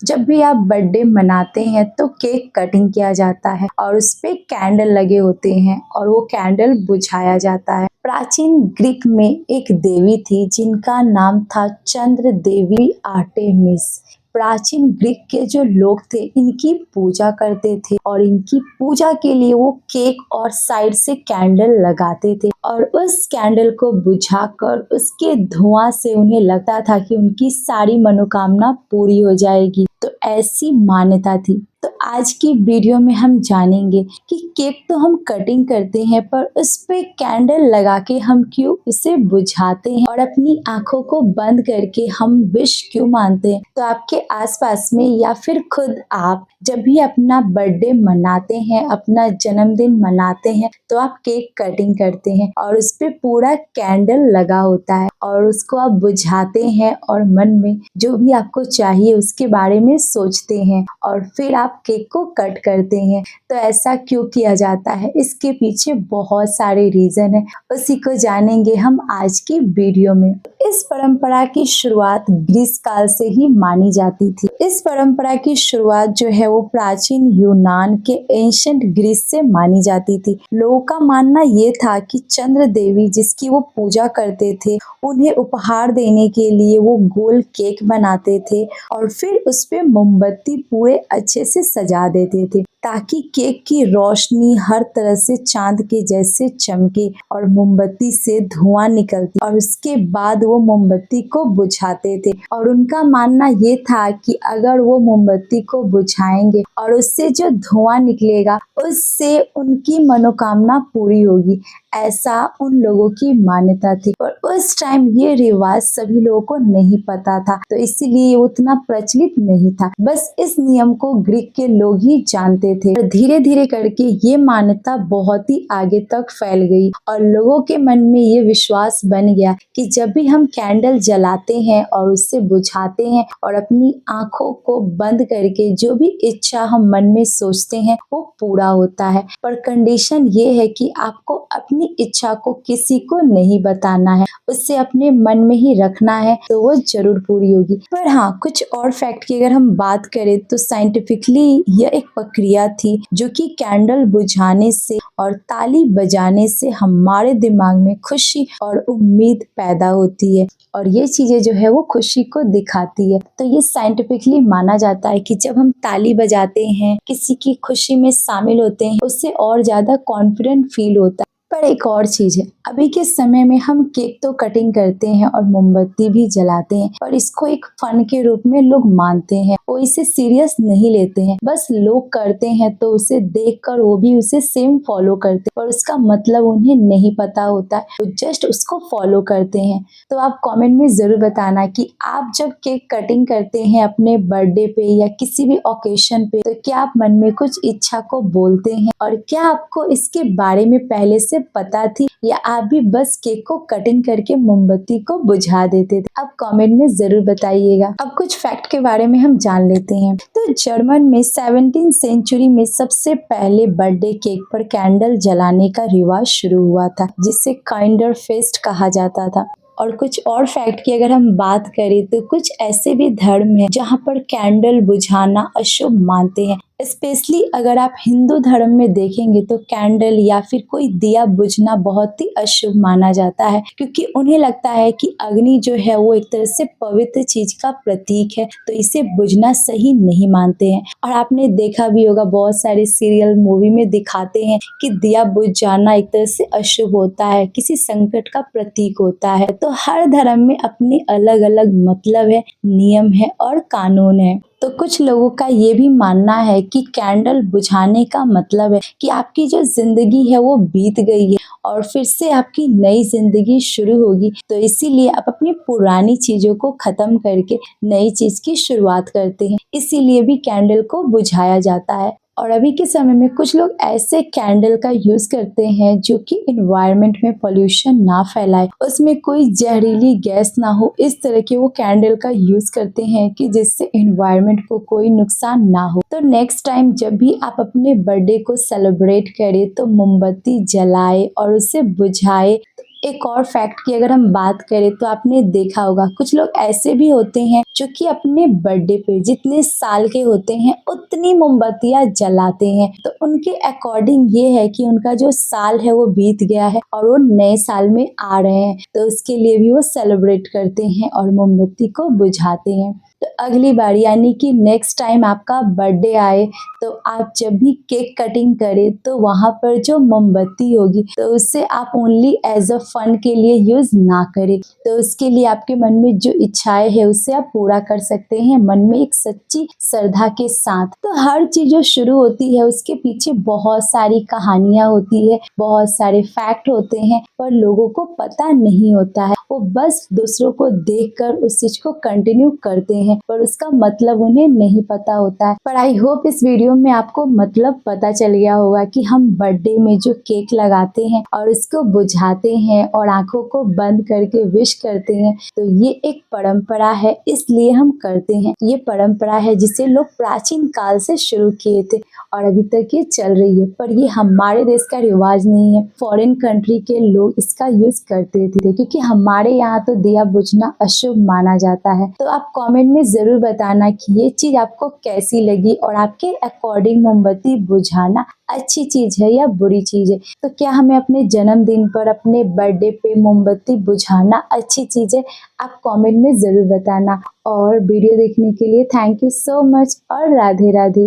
जब भी आप बर्थडे मनाते हैं तो केक कटिंग किया जाता है और उस पे कैंडल लगे होते हैं और वो कैंडल बुझाया जाता है। प्राचीन ग्रीक में एक देवी थी जिनका नाम था चंद्र देवी आर्टेमिस। प्राचीन ग्रीक के जो लोग थे इनकी पूजा करते थे और इनकी पूजा के लिए वो केक और साइड से कैंडल लगाते थे और उस कैंडल को बुझाकर उसके धुआं से उन्हें लगता था कि उनकी सारी मनोकामना पूरी हो जाएगी। तो ऐसी मान्यता थी। तो आज की वीडियो में हम जानेंगे कि केक तो हम कटिंग करते हैं पर उस पे कैंडल लगा के हम क्यों उसे बुझाते हैं और अपनी आंखों को बंद करके हम विश क्यों मानते हैं। तो आपके आसपास में या फिर खुद आप जब भी अपना बर्थडे मनाते हैं, अपना जन्मदिन मनाते हैं, तो आप केक कटिंग करते हैं और उस पे पूरा कैंडल लगा होता है और उसको आप बुझाते हैं और मन में जो भी आपको चाहिए उसके बारे में सोचते हैं और फिर आप केक को कट करते हैं। तो ऐसा क्यों किया जाता है, इसके पीछे बहुत सारे रीजन है, उसी को जानेंगे हम आज की वीडियो में। इस परंपरा की शुरुआत ग्रीस काल से ही मानी जाती थी। इस परंपरा की शुरुआत जो है वो प्राचीन यूनान के एंशिएंट ग्रीस से मानी जाती थी। लोगों का मानना ये था कि चंद्र देवी जिसकी वो पूजा करते थे, उन्हें उपहार देने के लिए वो गोल केक बनाते थे और फिर उस पे मोमबत्ती पूरे अच्छे से सजा देते थे ताकि केक की रोशनी हर तरह से चांद के जैसे चमके और मोमबत्ती से धुआं निकलती और उसके बाद वो मोमबत्ती को बुझाते थे। और उनका मानना ये था कि अगर वो मोमबत्ती को बुझाएंगे और उससे जो धुआं निकलेगा उससे उनकी मनोकामना पूरी होगी, ऐसा उन लोगों की मान्यता थी। और उस टाइम ये रिवाज सभी लोगों को नहीं पता था तो इसीलिए उतना प्रचलित नहीं था। बस इस नियम को ग्रीक के लोग ही जानते थे। धीरे धीरे करके ये मान्यता बहुत ही आगे तक फैल गई और लोगों के मन में ये विश्वास बन गया कि जब भी हम कैंडल जलाते हैं और उससे बुझाते हैं और अपनी आंखों को बंद करके जो भी इच्छा हम मन में सोचते हैं वो पूरा होता है। पर कंडीशन ये है कि आपको अपनी इच्छा को किसी को नहीं बताना है, उससे अपने मन में ही रखना है तो वो जरूर पूरी होगी। पर हाँ, कुछ और फैक्ट की अगर हम बात करें तो साइंटिफिकली यह एक प्रक्रिया थी जो कि कैंडल बुझाने से और ताली बजाने से हमारे दिमाग में खुशी और उम्मीद पैदा होती है और ये चीजें जो है वो खुशी को दिखाती है। तो ये साइंटिफिकली माना जाता है कि जब हम ताली बजाते हैं, किसी की खुशी में शामिल होते हैं, उससे और ज्यादा कॉन्फिडेंट फील होता है। पर एक और चीज है, अभी के समय में हम केक तो कटिंग करते हैं और मोमबत्ती भी जलाते हैं पर इसको एक फन के रूप में लोग मानते हैं, वो इसे सीरियस नहीं लेते हैं। बस लोग करते हैं तो उसे देखकर वो भी उसे सेम फॉलो करते हैं पर उसका मतलब उन्हें नहीं पता होता है, वो जस्ट उसको फॉलो करते हैं। तो आप कमेंट में जरूर बताना कि आप जब केक कटिंग करते हैं अपने बर्थडे पे या किसी भी ओकेशन पे तो क्या आप मन में कुछ इच्छा को बोलते हैं और क्या आपको इसके बारे में पहले से पता थी या आप भी बस केक को कटिंग करके मोमबत्ती को बुझा देते थे। आप कमेंट में जरूर बताइएगा। अब कुछ फैक्ट के बारे में हम जान लेते हैं। तो जर्मन में 17वीं सेंचुरी में सबसे पहले बर्थडे केक पर कैंडल जलाने का रिवाज शुरू हुआ था जिसे काइंडर फेस्ट कहा जाता था। और कुछ और फैक्ट की अगर हम बात करें तो कुछ ऐसे भी धर्म हैं जहाँ पर कैंडल बुझाना अशुभ मानते हैं। स्पेशली अगर आप हिंदू धर्म में देखेंगे तो कैंडल या फिर कोई दिया बुझना बहुत ही अशुभ माना जाता है क्योंकि उन्हें लगता है कि अग्नि जो है वो एक तरह से पवित्र चीज का प्रतीक है तो इसे बुझना सही नहीं मानते हैं। और आपने देखा भी होगा बहुत सारे सीरियल मूवी में दिखाते हैं कि दिया बुझ जाना एक तरह से अशुभ होता है, किसी संकट का प्रतीक होता है। तो हर धर्म में अपने अलग अलग मतलब है, नियम है और कानून है। तो कुछ लोगों का ये भी मानना है कि कैंडल बुझाने का मतलब है कि आपकी जो जिंदगी है वो बीत गई है और फिर से आपकी नई जिंदगी शुरू होगी, तो इसीलिए आप अपनी पुरानी चीजों को खत्म करके नई चीज की शुरुआत करते हैं, इसीलिए भी कैंडल को बुझाया जाता है। और अभी के समय में कुछ लोग ऐसे कैंडल का यूज करते हैं जो कि इन्वायरमेंट में पोल्यूशन ना फैलाए, उसमें कोई जहरीली गैस ना हो, इस तरह के वो कैंडल का यूज करते हैं कि जिससे इन्वायरमेंट को कोई नुकसान ना हो। तो नेक्स्ट टाइम जब भी आप अपने बर्थडे को सेलिब्रेट करें तो मोमबत्ती जलाए और उसे बुझाए, एक और फैक्ट की अगर हम बात करें तो आपने देखा होगा कुछ लोग ऐसे भी होते हैं जो कि अपने बर्थडे पे जितने साल के होते हैं उतनी मोमबत्तियां जलाते हैं। तो उनके अकॉर्डिंग ये है कि उनका जो साल है वो बीत गया है और वो नए साल में आ रहे हैं, तो उसके लिए भी वो सेलिब्रेट करते हैं और मोमबत्ती को बुझाते हैं। तो अगली बार यानी कि नेक्स्ट टाइम आपका बर्थडे आए तो आप जब भी केक कटिंग करें तो वहाँ पर जो मोमबत्ती होगी तो उससे आप ओनली एज अ फन के लिए यूज़ ना करें। तो उसके लिए आपके मन में जो इच्छाएं है उससे आप पूरा कर सकते हैं मन में एक सच्ची श्रद्धा के साथ। तो हर चीज़ जो शुरू होती है उसके पीछे बहुत सारी कहानियाँ होती है, बहुत सारे फैक्ट होते हैं, पर लोगों को पता नहीं होता है। वो बस दूसरों को देखकर उस चीज को कंटिन्यू करते हैं पर उसका मतलब उन्हें नहीं पता होता है। पर आई होप इस वीडियो में आपको मतलब पता चल गया होगा कि हम बर्थडे में जो केक लगाते हैं और उसको बुझाते हैं और आंखों को बंद करके विश करते हैं तो ये एक परंपरा है, इसलिए हम करते हैं। ये परंपरा है जिसे लोग प्राचीन काल से शुरू किए थे और अभी तक ये चल रही है, पर ये हमारे देश का रिवाज नहीं है। फॉरेन कंट्री के लोग इसका यूज करते थे क्योंकि हमारे यहाँ तो दिया बुझना अशुभ माना जाता है। तो आप कमेंट में जरूर बताना कि ये चीज आपको कैसी लगी और आपके अकॉर्डिंग मोमबत्ती बुझाना अच्छी चीज है या बुरी चीज है। तो क्या हमें अपने जन्मदिन पर अपने बर्थडे पे मोमबत्ती बुझाना अच्छी चीज है? आप कमेंट में जरूर बताना। और वीडियो देखने के लिए थैंक यू सो मच और राधे राधे।